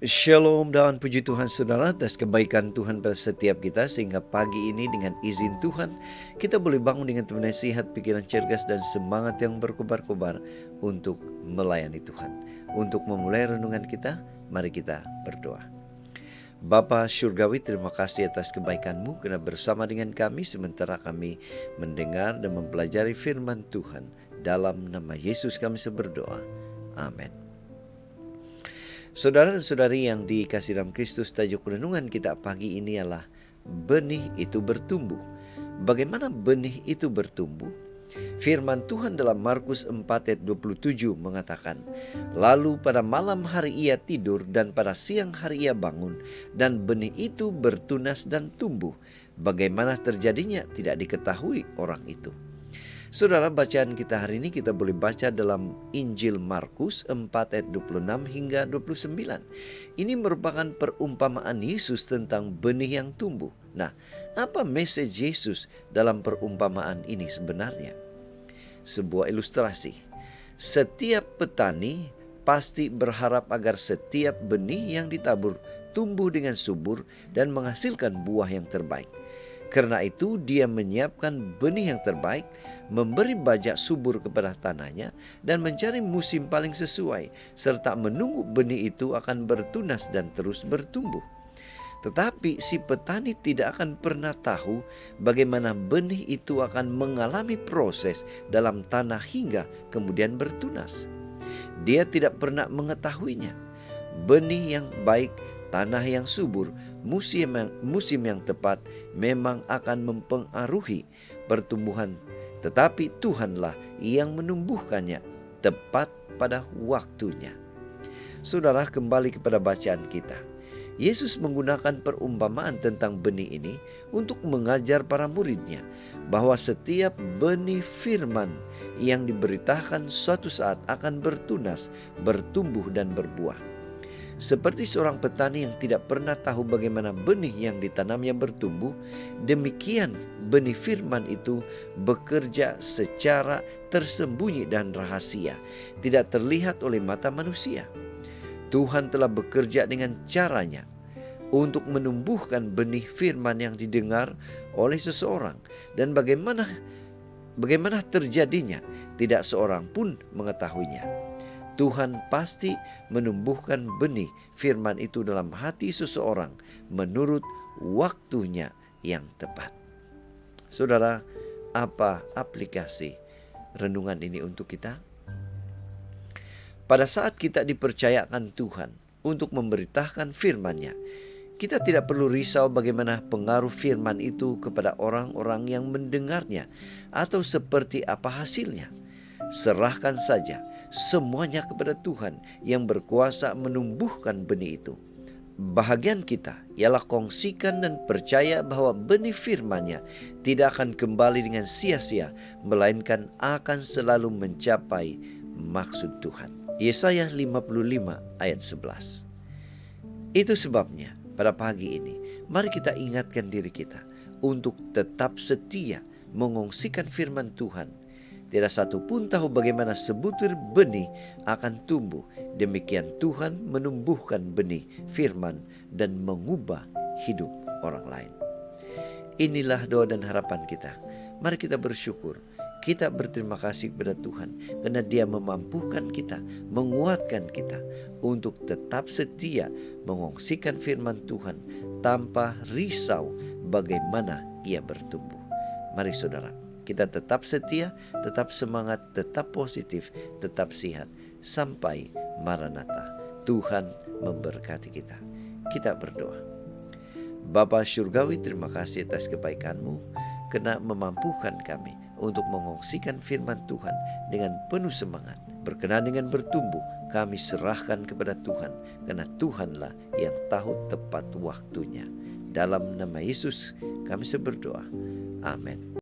Shalom dan puji Tuhan saudara atas kebaikan Tuhan pada setiap kita, sehingga pagi ini dengan izin Tuhan kita boleh bangun dengan teman nasihat, pikiran cergas dan semangat yang berkobar-kobar untuk melayani Tuhan. Untuk memulai renungan kita, mari kita berdoa. Bapa Syurgawi, terima kasih atas kebaikan-Mu karena bersama dengan kami sementara kami mendengar dan mempelajari firman Tuhan. Dalam nama Yesus kami berdoa. Amin. Saudara dan saudari yang dikasihi dalam Kristus, tajuk renungan kita pagi ini adalah benih itu bertumbuh. Bagaimana benih itu bertumbuh? Firman Tuhan dalam Markus 4 ayat 27 mengatakan, lalu pada malam hari ia tidur dan pada siang hari ia bangun, dan benih itu bertunas dan tumbuh. Bagaimana terjadinya tidak diketahui orang itu. Saudara, bacaan kita hari ini kita boleh baca dalam Injil Markus 4 ayat 26 hingga 29. Ini merupakan perumpamaan Yesus tentang benih yang tumbuh. Nah, apa message Yesus dalam perumpamaan ini sebenarnya? Sebuah ilustrasi. Setiap petani pasti berharap agar setiap benih yang ditabur tumbuh dengan subur dan menghasilkan buah yang terbaik. Karena itu dia menyiapkan benih yang terbaik, memberi bajak subur kepada tanahnya, dan mencari musim paling sesuai, serta menunggu benih itu akan bertunas dan terus bertumbuh. Tetapi si petani tidak akan pernah tahu bagaimana benih itu akan mengalami proses dalam tanah hingga kemudian bertunas. Dia tidak pernah mengetahuinya. Benih yang baik, tanah yang subur, musim yang tepat memang akan mempengaruhi pertumbuhan, tetapi Tuhanlah yang menumbuhkannya tepat pada waktunya. Saudara, kembali kepada bacaan kita. Yesus menggunakan perumpamaan tentang benih ini untuk mengajar para muridnya bahwa setiap benih firman yang diberitakan suatu saat akan bertunas, bertumbuh dan berbuah. Seperti seorang petani yang tidak pernah tahu bagaimana benih yang ditanamnya bertumbuh, demikian benih firman itu bekerja secara tersembunyi dan rahasia, tidak terlihat oleh mata manusia. Tuhan telah bekerja dengan caranya untuk menumbuhkan benih firman yang didengar oleh seseorang, dan bagaimana terjadinya tidak seorang pun mengetahuinya. Tuhan pasti menumbuhkan benih firman itu dalam hati seseorang menurut waktunya yang tepat. Saudara, apa aplikasi renungan ini untuk kita? Pada saat kita dipercayakan Tuhan untuk memberitakan firman-Nya, kita tidak perlu risau bagaimana pengaruh firman itu kepada orang-orang yang mendengarnya atau seperti apa hasilnya. Serahkan saja semuanya kepada Tuhan yang berkuasa menumbuhkan benih itu. Bahagian kita ialah kongsikan dan percaya bahwa benih firman-Nya tidak akan kembali dengan sia-sia, melainkan akan selalu mencapai maksud Tuhan. Yesaya 55 ayat 11. Itu sebabnya pada pagi ini mari kita ingatkan diri kita untuk tetap setia mengongsikan firman Tuhan. Tidak satu pun tahu bagaimana sebutir benih akan tumbuh. Demikian Tuhan menumbuhkan benih firman dan mengubah hidup orang lain. Inilah doa dan harapan kita. Mari kita bersyukur. Kita berterima kasih kepada Tuhan karena Dia memampukan kita, menguatkan kita untuk tetap setia mengongsikan firman Tuhan tanpa risau bagaimana ia bertumbuh. Mari saudara, kita tetap setia, tetap semangat, tetap positif, tetap sehat sampai Maranatha. Tuhan memberkati kita. Kita berdoa. Bapa Syurgawi, terima kasih atas kebaikan-Mu karena memampukan kami untuk mengongsikan firman Tuhan dengan penuh semangat. Berkenan dengan bertumbuh, kami serahkan kepada Tuhan karena Tuhanlah yang tahu tepat waktunya. Dalam nama Yesus kami berdoa. Amin.